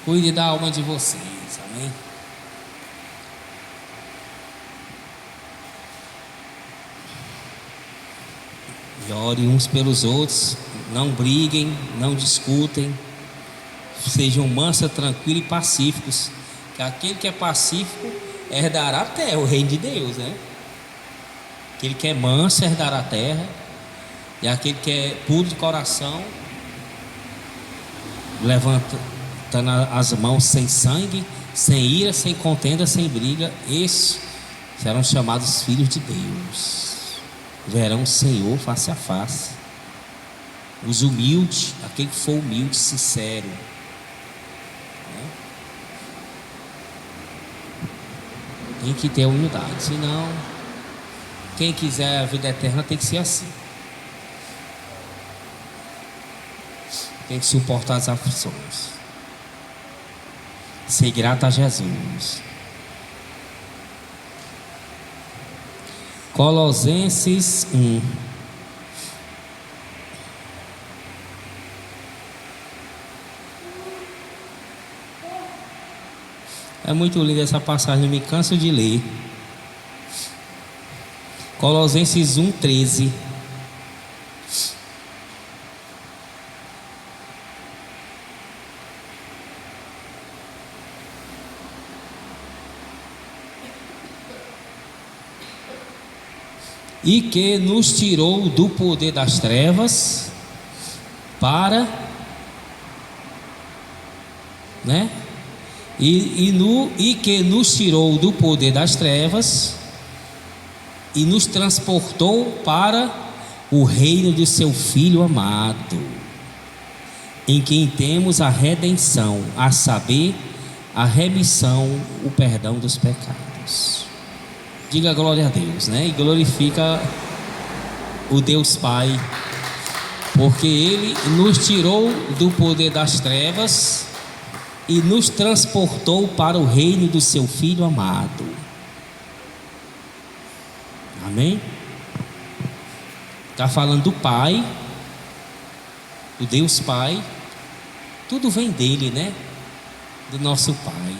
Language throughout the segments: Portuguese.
Cuide da alma de vocês, amém? E ore uns pelos outros, não briguem, não discutem, sejam mansos, tranquilos e pacíficos, que aquele que é pacífico herdará a terra, o reino de Deus, né? Aquele que é manso herdará a terra, e aquele que é puro de coração, levantando as mãos sem sangue, sem ira, sem contenda, sem briga, esses serão chamados filhos de Deus. Verão o Senhor face a face. Os humildes, aquele que for humilde, sincero, né? Tem que ter humildade, senão quem quiser a vida eterna tem que ser assim. Tem que suportar as aflições, ser grato a Jesus. Colossenses 1. É muito linda essa passagem, não me canso de ler. Colossenses 1:13. E que nos tirou do poder das trevas para, né? E que nos tirou do poder das trevas e nos transportou para o reino de seu Filho amado, em quem temos a redenção, a saber, a remissão, o perdão dos pecados. Diga glória a Deus, né? E glorifica o Deus Pai, porque Ele nos tirou do poder das trevas e nos transportou para o reino do seu Filho amado. Amém? Está falando do Pai, do Deus Pai. Tudo vem dele, né? Do nosso Pai.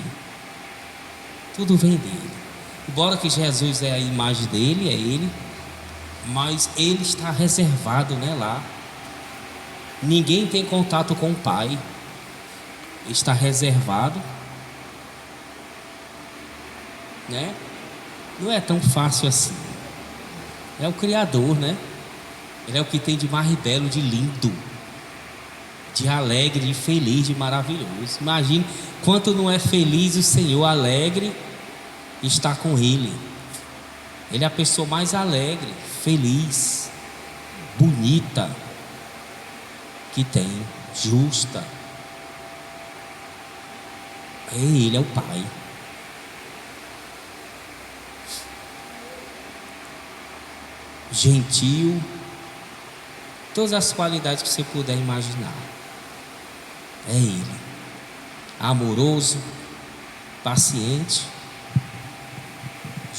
Tudo vem dele. Embora que Jesus é a imagem dele, é ele, mas ele está reservado, né, lá. Ninguém tem contato com o Pai. Está reservado, né? Não é tão fácil assim. É o Criador, né? Ele é o que tem de mais belo, de lindo, de alegre, de feliz, de maravilhoso. Imagine quanto não é feliz o Senhor, alegre, está com Ele. Ele é a pessoa mais alegre, feliz, bonita que tem, justa. Ele é o Pai. Gentil, todas as qualidades que você puder imaginar. É Ele. Amoroso, paciente,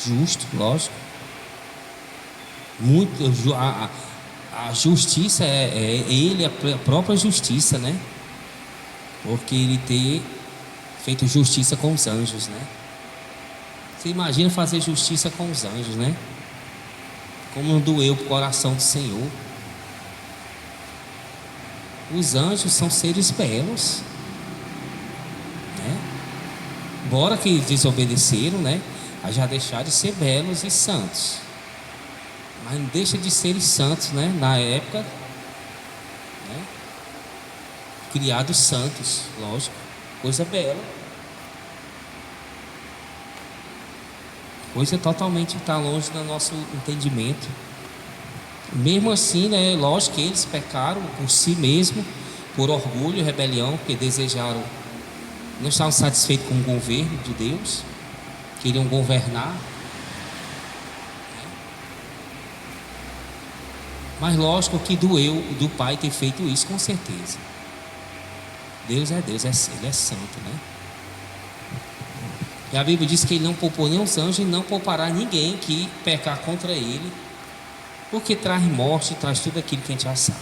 justo, lógico. Muito, a justiça é Ele, a própria justiça, né? Porque Ele tem feito justiça com os anjos, né? Você imagina fazer justiça com os anjos, né? Como não doeu o coração do Senhor. Os anjos são seres belos, né? Embora que desobedeceram, né? Já deixaram de ser belos e santos, mas não deixa de serem santos, né? Na época, né? Criados santos, lógico, coisa bela, coisa totalmente está longe do nosso entendimento. Mesmo assim, né? Lógico que eles pecaram por si mesmos, por orgulho e rebelião, porque desejaram, não estavam satisfeitos com o governo de Deus, queriam governar. Mas lógico que doeu do Pai ter feito isso, com certeza. Deus, Ele é santo, né? E a Bíblia diz que Ele não poupou nem os anjos e não poupará ninguém que pecar contra Ele, porque traz morte, traz tudo aquilo que a gente já sabe.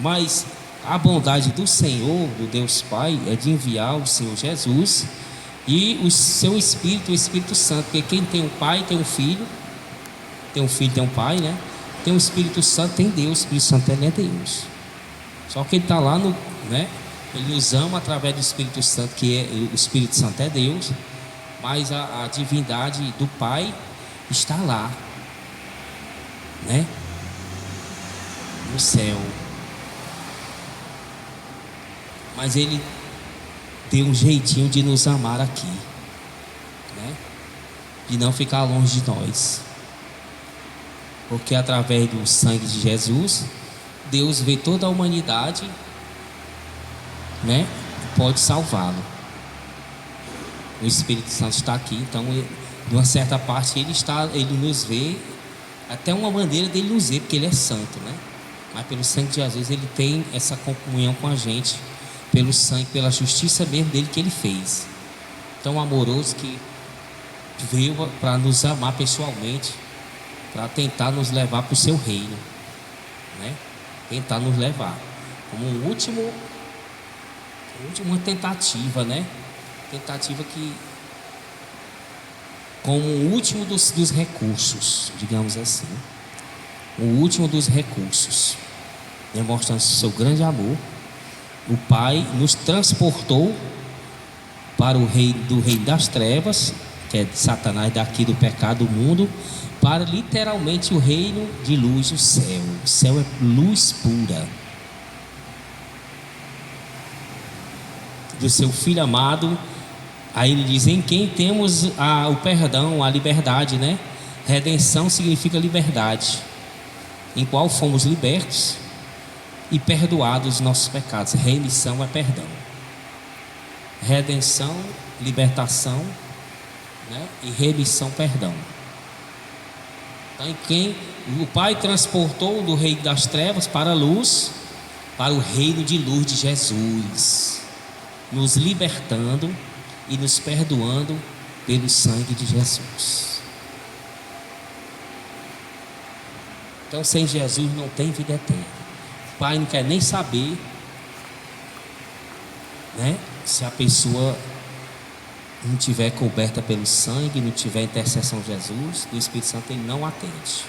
Mas a bondade do Senhor, do Deus Pai, é de enviar o Senhor Jesus e o seu Espírito, o Espírito Santo. Porque quem tem um pai tem um filho, tem um filho, tem um pai, né? Tem o Espírito Santo, tem Deus. O Espírito Santo, ele é Deus. Só que ele está lá no, né? Ele nos ama através do Espírito Santo, que é o Espírito Santo é Deus, mas a divindade do Pai está lá, né? No céu. Mas ele deu um jeitinho de nos amar aqui, né? De não ficar longe de nós, porque através do sangue de Jesus, Deus vê toda a humanidade, né? Pode salvá-lo. O Espírito Santo está aqui, então, de uma certa parte, ele nos vê, até uma maneira dele nos ver, porque ele é santo, né? Mas pelo sangue de Jesus, ele tem essa comunhão com a gente, pelo sangue, pela justiça mesmo dele que ele fez. Tão amoroso que veio para nos amar pessoalmente, para tentar nos levar para o seu reino, né? Tentar nos levar como uma tentativa, né? Tentativa que, como o último dos recursos, digamos assim, o último dos recursos, demonstrando seu grande amor. O Pai nos transportou para o reino das trevas, que é Satanás, daqui do pecado do mundo, para literalmente o reino de luz, o céu. O céu é luz pura. Do seu Filho amado. Aí ele diz: em quem temos o perdão, a liberdade, né? Redenção significa liberdade, em qual fomos libertos e perdoados os nossos pecados. Remissão é perdão. Redenção, libertação, né? E remissão, perdão. Então, em quem o Pai transportou do reino das trevas para a luz, para o reino de luz de Jesus, nos libertando e nos perdoando pelo sangue de Jesus. Então, sem Jesus não tem vida eterna. O Pai não quer nem saber, né? Se a pessoa não tiver coberta pelo sangue, não tiver intercessão de Jesus, do Espírito Santo, ele não atende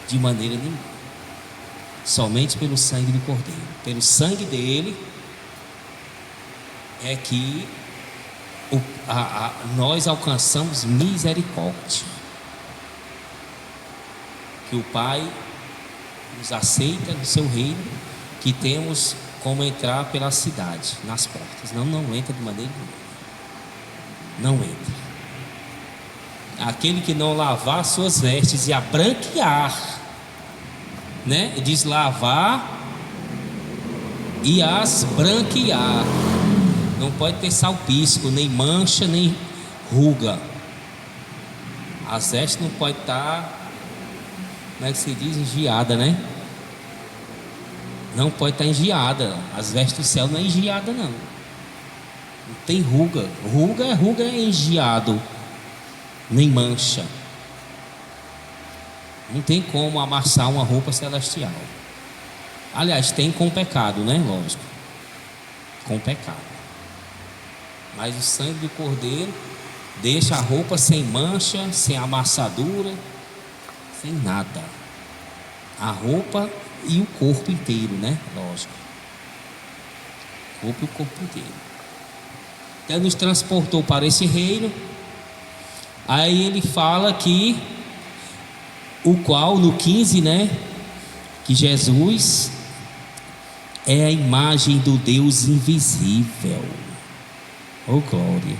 de maneira nenhuma. Somente pelo sangue do Cordeiro. Pelo sangue dele é que nós alcançamos misericórdia, que o Pai nos aceita no seu reino, que temos como entrar pela cidade, nas portas. Não entra de maneira nenhuma. Não entra. Aquele que não lavar suas vestes e a branquear, né? Diz lavar e as branquear. Não pode ter salpisco, nem mancha, nem ruga. As vestes não pode estar, como é que se diz? Engiada, né? Não pode estar engiada. As vestes do céu não é engiada, não. Não tem ruga. Ruga é engiado, nem mancha. Não tem como amassar uma roupa celestial. Aliás, tem com pecado, né? Lógico. Com pecado. Mas o sangue do Cordeiro deixa a roupa sem mancha, sem amassadura, sem nada. A roupa e o corpo inteiro, né? Lógico. O corpo e o corpo inteiro. Ele nos transportou para esse reino. Aí ele fala que o qual no 15, né? Que Jesus é a imagem do Deus invisível. Oh glória!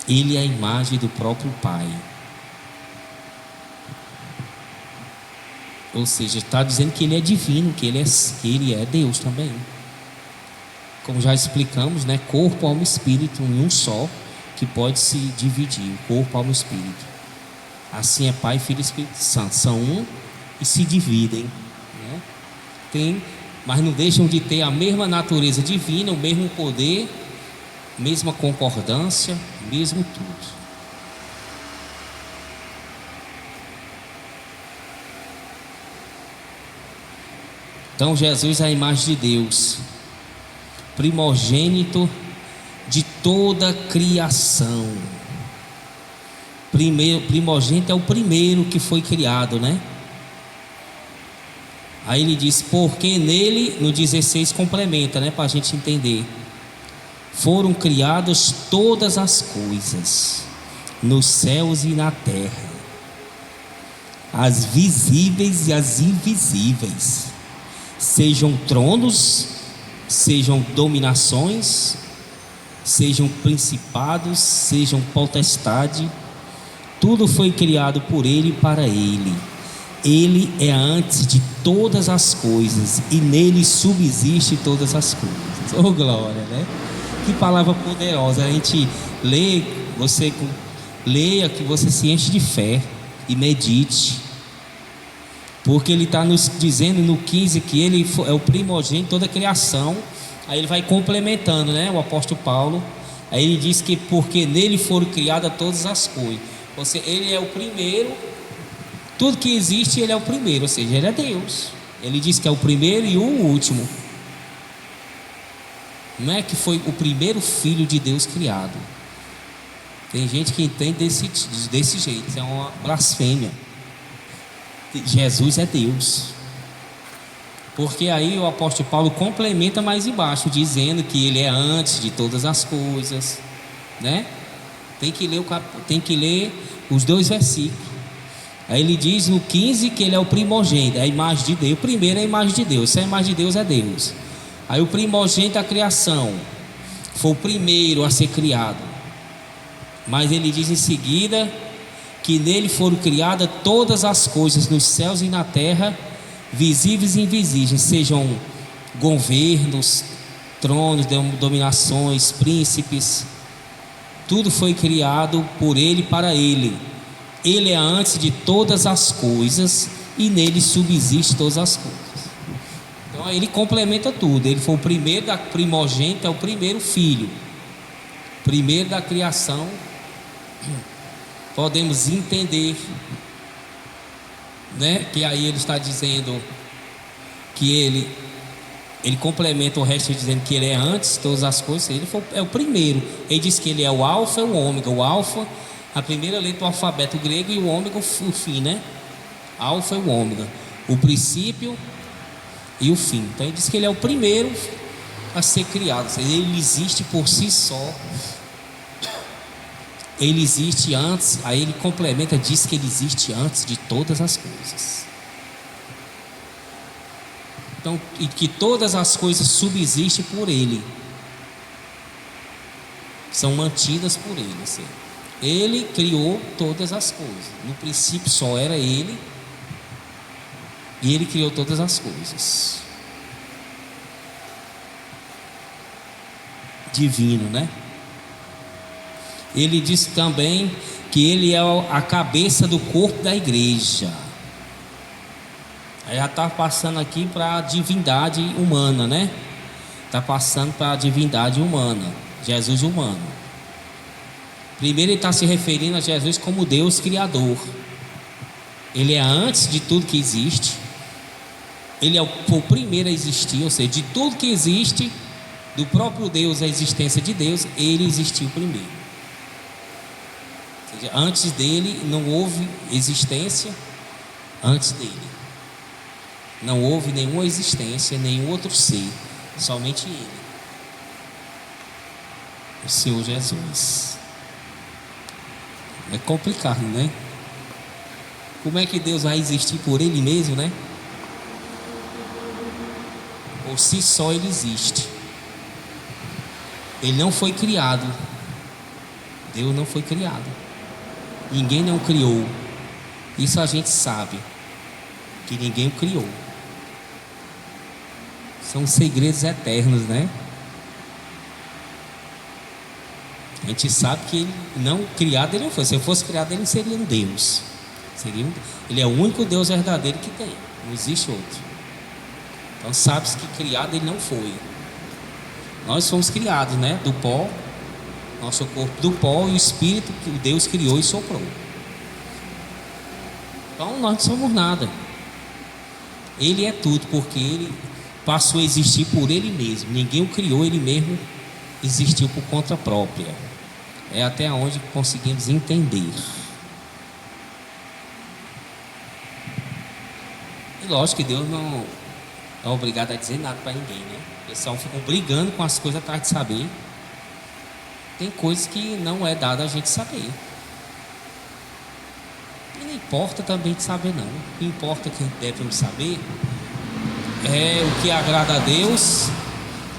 Ele é a imagem do próprio Pai. Ou seja, está dizendo que ele é divino, que ele é Deus também. Como já explicamos, né? Corpo, alma e espírito em um só, que pode se dividir, corpo, alma e espírito. Assim é Pai, Filho e Espírito Santo. São um e se dividem, né? Mas não deixam de ter a mesma natureza divina, o mesmo poder, mesma concordância, mesmo tudo. Então Jesus é a imagem de Deus, primogênito de toda a criação. Primogênito é o primeiro que foi criado, né? Aí ele diz, porque nele, no 16 complementa, né, para a gente entender. Foram criadas todas as coisas, nos céus e na terra, as visíveis e as invisíveis, sejam tronos, sejam dominações, sejam principados, sejam potestade, tudo foi criado por Ele e para Ele. Ele é antes de todas as coisas e nele subsiste todas as coisas. Oh glória, né? Que palavra poderosa. A gente lê, você leia, que você se enche de fé e medite, porque ele está nos dizendo no 15 que ele é o primogênito de toda a criação. Aí ele vai complementando, né, o apóstolo Paulo. Aí ele diz que porque nele foram criadas todas as coisas, ou seja, ele é o primeiro, tudo que existe ele é o primeiro, ou seja, ele é Deus. Ele diz que é o primeiro e o último. Não é que foi o primeiro filho de Deus criado. Tem gente que entende desse jeito, isso é uma blasfêmia. Jesus é Deus. Porque aí o apóstolo Paulo complementa mais embaixo, dizendo que ele é antes de todas as coisas, né? Tem que ler os dois versículos. Aí ele diz no 15 que ele é o primogênito, é a imagem de Deus. O primeiro é a imagem de Deus, se é a imagem de Deus é Deus. Aí o primogênito da criação foi o primeiro a ser criado. Mas ele diz em seguida que nele foram criadas todas as coisas nos céus e na terra, visíveis e invisíveis, sejam governos, tronos, dominações, príncipes. Tudo foi criado por Ele e para Ele. Ele é antes de todas as coisas e nele subsiste todas as coisas. Então ele complementa tudo. Ele foi o primeiro da primogênita, é o primeiro filho, primeiro da criação. Podemos entender, né, que aí ele está dizendo que ele complementa o resto dizendo que ele é antes de todas as coisas. Ele é o primeiro. Ele diz que ele é o alfa e o ômega. O alfa, a primeira letra do alfabeto grego, e o ômega, o fim, né? Alfa e o ômega, o princípio e o fim. Então ele diz que ele é o primeiro a ser criado, ou seja, ele existe por si só. Ele existe antes. Aí ele complementa, diz que ele existe antes de todas as coisas. Então, e que todas as coisas subsistem por ele, são mantidas por ele. Assim. Ele criou todas as coisas. No princípio só era ele, e ele criou todas as coisas. Divino, né? Ele diz também que ele é a cabeça do corpo da igreja. Aí já está passando aqui para a divindade humana, né? Está passando para a divindade humana, Jesus humano. Primeiro ele está se referindo a Jesus como Deus Criador. Ele é antes de tudo que existe. Ele é o primeiro a existir, ou seja, de tudo que existe, do próprio Deus, a existência de Deus, ele existiu primeiro. Ou seja, antes dele não houve existência, antes dele não houve nenhuma existência, nenhum outro ser, somente ele, o Senhor Jesus. É complicado, né? Como é que Deus vai existir por Ele mesmo, né? Por si só Ele existe. Ele não foi criado. Deus não foi criado. Ninguém não criou. Isso a gente sabe, que ninguém o criou. São segredos eternos, né? A gente sabe que ele não criado, ele não foi. Se ele fosse criado, ele seria um Deus. Ele é o único Deus verdadeiro que tem. Não existe outro. Então sabe-se que criado ele não foi. Nós fomos criados, né? Do pó. Nosso corpo do pó e o Espírito que Deus criou e soprou. Então nós não somos nada. Ele é tudo, porque ele passou a existir por ele mesmo. Ninguém o criou, ele mesmo existiu por conta própria. É até onde conseguimos entender. E lógico que Deus não é obrigado a dizer nada para ninguém, né? O pessoal ficam brigando com as coisas atrás de saber. Tem coisas que não é dado a gente saber. E não importa também de saber não. O que importa que devemos saber é o que agrada a Deus,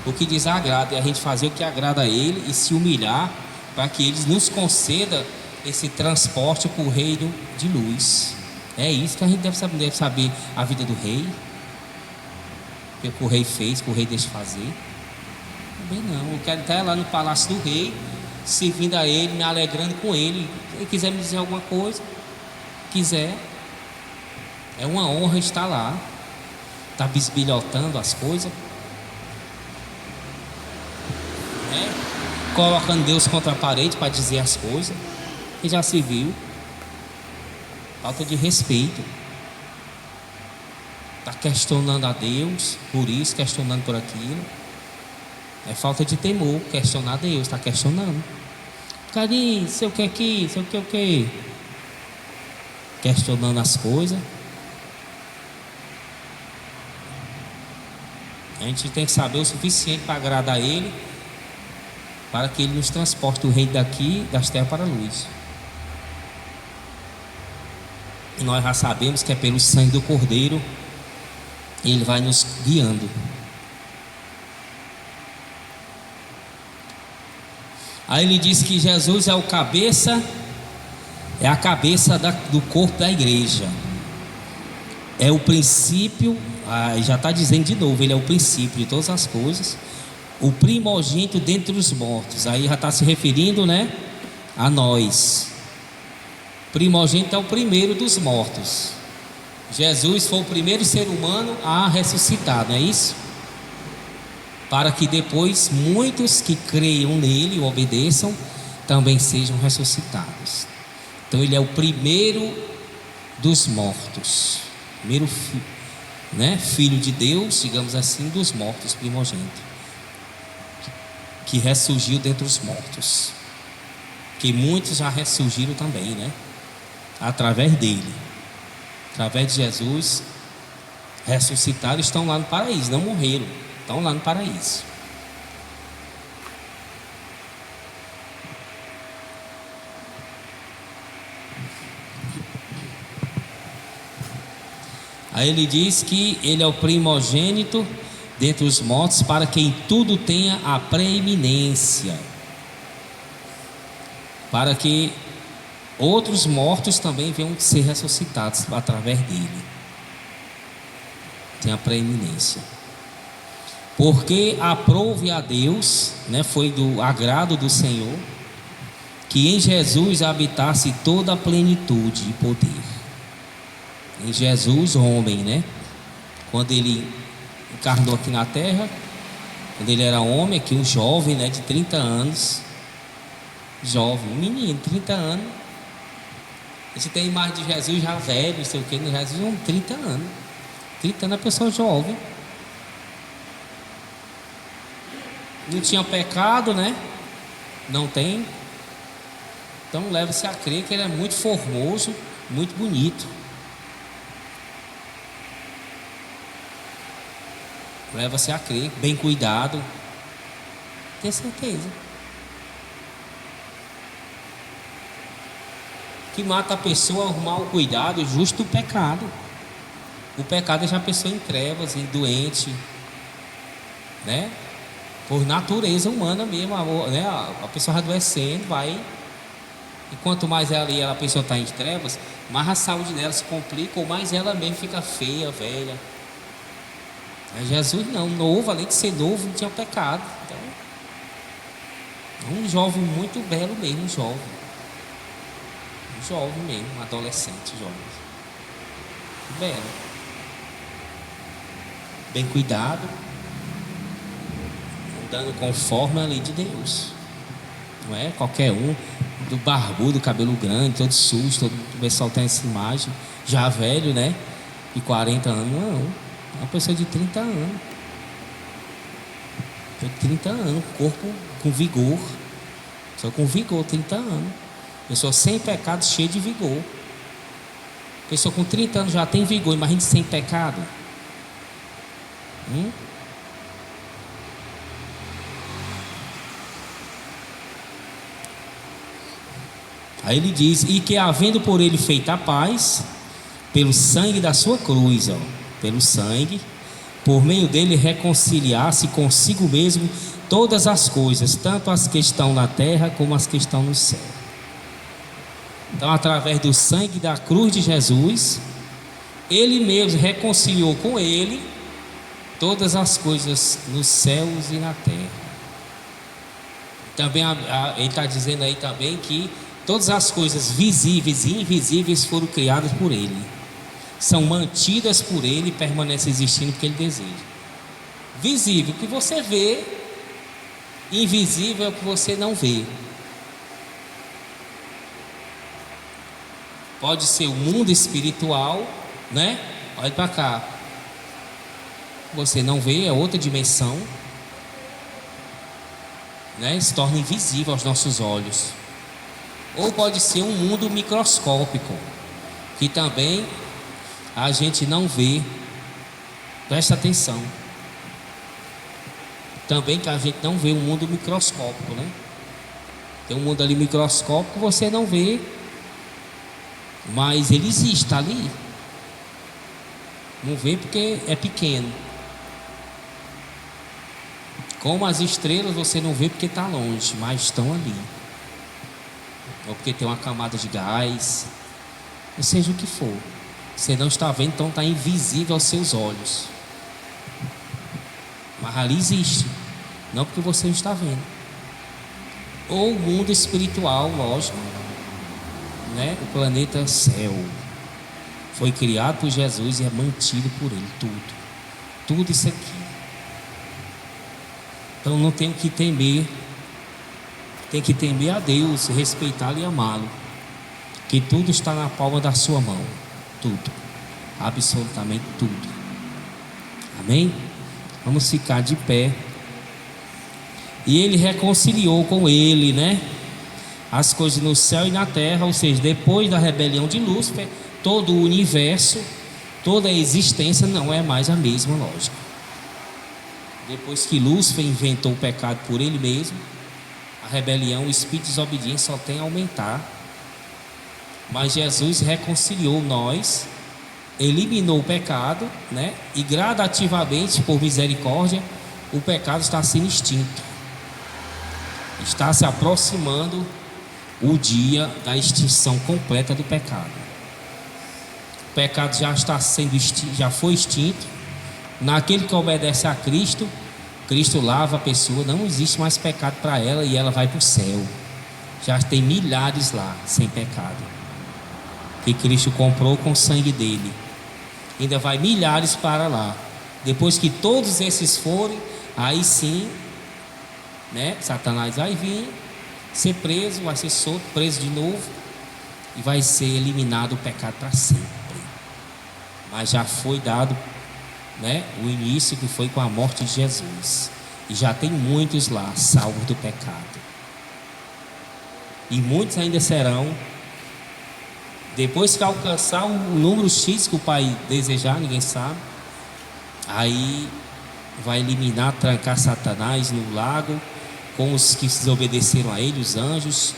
o que desagrada, é a gente fazer o que agrada a Ele e se humilhar para que Ele nos conceda esse transporte para o reino de luz. É isso que a gente deve saber a vida do rei, o que o rei fez, o que o rei deixa fazer. Também não, eu quero estar lá no palácio do rei, servindo a ele, me alegrando com ele. Se ele quiser me dizer alguma coisa, quiser, é uma honra estar lá. Está bisbilhotando as coisas, né? Colocando Deus contra a parede para dizer as coisas, que já se viu. Falta de respeito. Está questionando a Deus por isso, questionando por aquilo. É falta de temor, questionar a Deus, está questionando. Carinho, sei o que aqui, sei o que. Questionando as coisas. A gente tem que saber o suficiente para agradar a Ele, para que Ele nos transporte do reino daqui, das terras para a luz. E nós já sabemos que é pelo sangue do Cordeiro, Ele vai nos guiando. Aí ele diz que Jesus é o cabeça, é a cabeça do corpo da igreja. É o princípio, já está dizendo de novo, ele é o princípio de todas as coisas, o primogênito dentre os mortos. Aí já está se referindo, né, a nós. Primogênito é o primeiro dos mortos. Jesus foi o primeiro ser humano a ressuscitar, não é isso? Para que depois muitos que creiam nele e obedeçam também sejam ressuscitados. Então ele é o primeiro dos mortos, primeiro filho, né? Filho de Deus, digamos assim, dos mortos, primogênito, que ressurgiu dentre os mortos, que muitos já ressurgiram também, né? Através dele, através de Jesus, ressuscitaram, estão lá no paraíso, não morreram, estão lá no paraíso. Aí ele diz que ele é o primogênito dentre os mortos, para que em tudo tenha a preeminência, para que outros mortos também venham ser ressuscitados através dele. Tem a preeminência. Porque aprove a Deus, né, foi do agrado do Senhor, que em Jesus habitasse toda a plenitude e poder. Em Jesus, homem, né? Quando ele encarnou aqui na terra, quando ele era homem, aqui um jovem, né, de 30 anos. Jovem, um menino, 30 anos. A gente tem a imagem de Jesus já velho, não sei o que, Jesus é 30 anos. 30 anos é pessoa jovem. Não tinha pecado, né? Não tem. Então leva-se a crer que ele é muito formoso, muito bonito. Leva-se a crer, bem cuidado. Tenho certeza. Que mata a pessoa, o mal cuidado, justo o pecado. O pecado deixa a pessoa em trevas, em doente, né? Por natureza humana mesmo, né? A pessoa adoecendo, vai. E quanto mais a pessoa está em trevas, mais a saúde dela se complica, ou mais ela mesmo fica feia, velha. Mas Jesus não, novo, além de ser novo, não tinha pecado. Então, um jovem muito belo mesmo, um jovem mesmo, um adolescente jovem, belo, bem cuidado, andando conforme a lei de Deus. Não é qualquer um, do barbudo, cabelo grande, todo sujo, o pessoal tem essa imagem, já velho, né, de 40 anos, não. Uma pessoa de 30 anos. De 30 anos, corpo com vigor. Só com vigor, 30 anos. Pessoa sem pecado, cheia de vigor. Pessoa com 30 anos já tem vigor, imagine sem pecado. Aí ele diz: e que havendo por ele feito a paz, pelo sangue da sua cruz, pelo sangue, por meio dele reconciliar-se consigo mesmo todas as coisas, tanto as que estão na terra como as que estão no céu. Então, através do sangue da cruz de Jesus, ele mesmo reconciliou com ele todas as coisas nos céus e na terra. Também ele está dizendo aí também que todas as coisas visíveis e invisíveis foram criadas por ele, são mantidas por ele e permanecem existindo porque ele deseja. Visível, o que você vê; invisível é o que você não vê. Pode ser o mundo espiritual, né? Olha para cá, você não vê, é outra dimensão, né? Se torna invisível aos nossos olhos. Ou pode ser um mundo microscópico, que também a gente não vê. Presta atenção. Também que a gente não vê um mundo microscópico, né? Tem um mundo ali microscópico que você não vê, mas ele existe, está ali. Não vê porque é pequeno. Como as estrelas você não vê porque está longe, mas estão ali. Ou porque tem uma camada de gás, ou seja o que for. Você não está vendo, então está invisível aos seus olhos. Mas ali existe, não porque você não está vendo. Ou o mundo espiritual, lógico, né? O planeta céu foi criado por Jesus e é mantido por ele, tudo isso aqui. Então não tem o que temer. Tem que temer a Deus, respeitá-lo e amá-lo, que tudo está na palma da sua mão. Tudo, absolutamente tudo. Amém? Vamos ficar de pé. E ele reconciliou com ele, né, as coisas no céu e na terra. Ou seja, depois da rebelião de Lúcifer, todo o universo, toda a existência não é mais a mesma, lógico. Depois que Lúcifer inventou o pecado por ele mesmo, a rebelião, o espírito de desobediência só tem a aumentar. Mas Jesus reconciliou nós, eliminou o pecado, né? E gradativamente, por misericórdia, o pecado está sendo extinto. Está se aproximando o dia da extinção completa do pecado. O pecado já está sendo extinto, já foi extinto. Naquele que obedece a Cristo, Cristo lava a pessoa, não existe mais pecado para ela e ela vai para o céu. Já tem milhares lá sem pecado, que Cristo comprou com o sangue dele. Ainda vai milhares para lá. Depois que todos esses forem, aí sim, né, Satanás vai vir, ser preso, vai ser solto, preso de novo, e vai ser eliminado o pecado para sempre. Mas já foi dado, né, o início, que foi com a morte de Jesus. E já tem muitos lá salvos do pecado. E muitos ainda serão. Depois que alcançar o número X que o Pai desejar, ninguém sabe, aí vai eliminar, trancar Satanás no lago, com os que desobedeceram a ele, os anjos,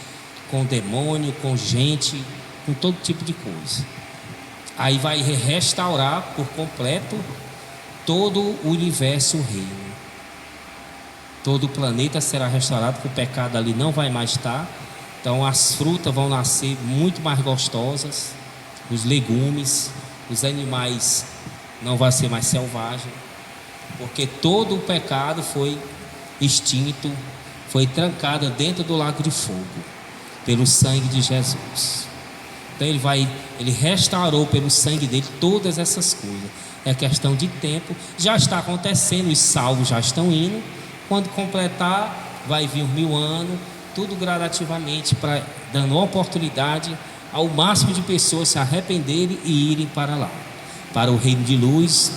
com o demônio, com gente, com todo tipo de coisa. Aí vai restaurar por completo todo o universo, o reino. Todo o planeta será restaurado, porque o pecado ali não vai mais estar. Então as frutas vão nascer muito mais gostosas, os legumes, os animais não vão ser mais selvagens, porque todo o pecado foi extinto, foi trancado dentro do lago de fogo, pelo sangue de Jesus. Então ele restaurou pelo sangue dele todas essas coisas. É questão de tempo, já está acontecendo, os salvos já estão indo. Quando completar, vai vir 1000 anos, tudo gradativamente, dando oportunidade ao máximo de pessoas se arrependerem e irem para lá, para o reino de luz,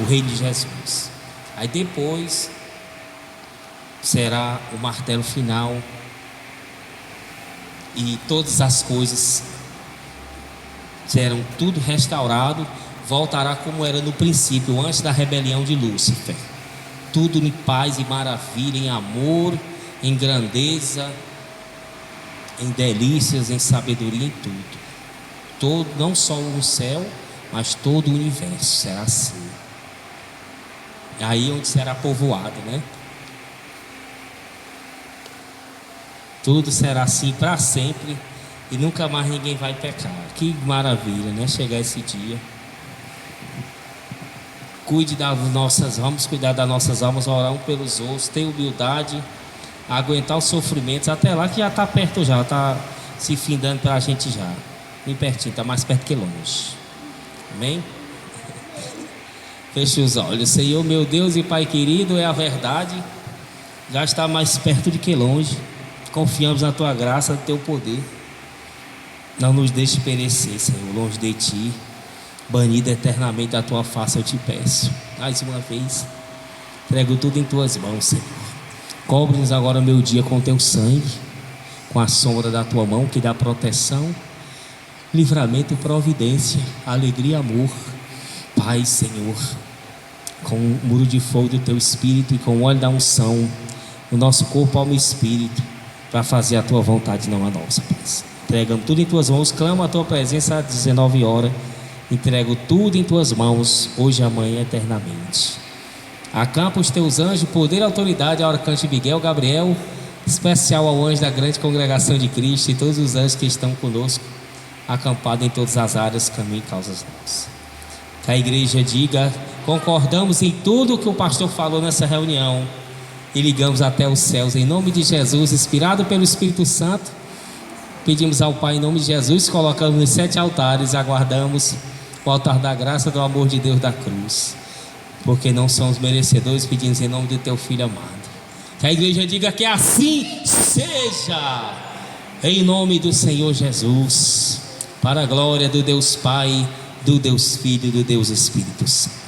o reino de Jesus. Aí depois será o martelo final e todas as coisas serão tudo restaurado, voltará como era no princípio, antes da rebelião de Lúcifer. Tudo em paz e maravilha, em amor, em grandeza, em delícias, em sabedoria, em tudo. Todo, não só o céu, mas todo o universo será assim. Aí onde será povoado, né? Tudo será assim para sempre e nunca mais ninguém vai pecar. Que maravilha, né? Chegar esse dia. Cuide das nossas, vamos cuidar das nossas almas, orar um pelos outros, ter humildade, aguentar os sofrimentos até lá, que já está perto, já está se findando para a gente já. Bem pertinho, está mais perto que longe. Amém? Feche os olhos. Senhor, meu Deus e Pai querido, é a verdade, já está mais perto do que longe. Confiamos na Tua graça, no Teu poder. Não nos deixe perecer, Senhor, longe de Ti, banido eternamente da Tua face, eu te peço. Mais uma vez, entrego tudo em Tuas mãos, Senhor. Cobre-nos agora, meu dia, com Teu sangue, com a sombra da Tua mão, que dá proteção, livramento, providência, alegria, amor. Pai, Senhor, com o muro de fogo do Teu Espírito e com o óleo da unção, o nosso corpo, alma e espírito, para fazer a Tua vontade, não a nossa, Pai. Entregamos tudo em Tuas mãos, clamo a Tua presença às 19 horas, entrego tudo em Tuas mãos, hoje, amanhã, eternamente. Acampa os Teus anjos, poder e autoridade ao arcanjo Miguel, Gabriel, especial ao anjo da grande congregação de Cristo e todos os anjos que estão conosco, acampados em todas as áreas, caminho e causas nossas. Que a igreja diga: concordamos em tudo o que o pastor falou nessa reunião e ligamos até os céus, em nome de Jesus, inspirado pelo Espírito Santo. Pedimos ao Pai em nome de Jesus, colocamos nos 7 altares, aguardamos o altar da graça, do amor de Deus, da cruz, porque não somos merecedores, pedimos em nome do Teu Filho amado. Que a igreja diga que assim seja, em nome do Senhor Jesus, para a glória do Deus Pai, do Deus Filho e do Deus Espírito Santo.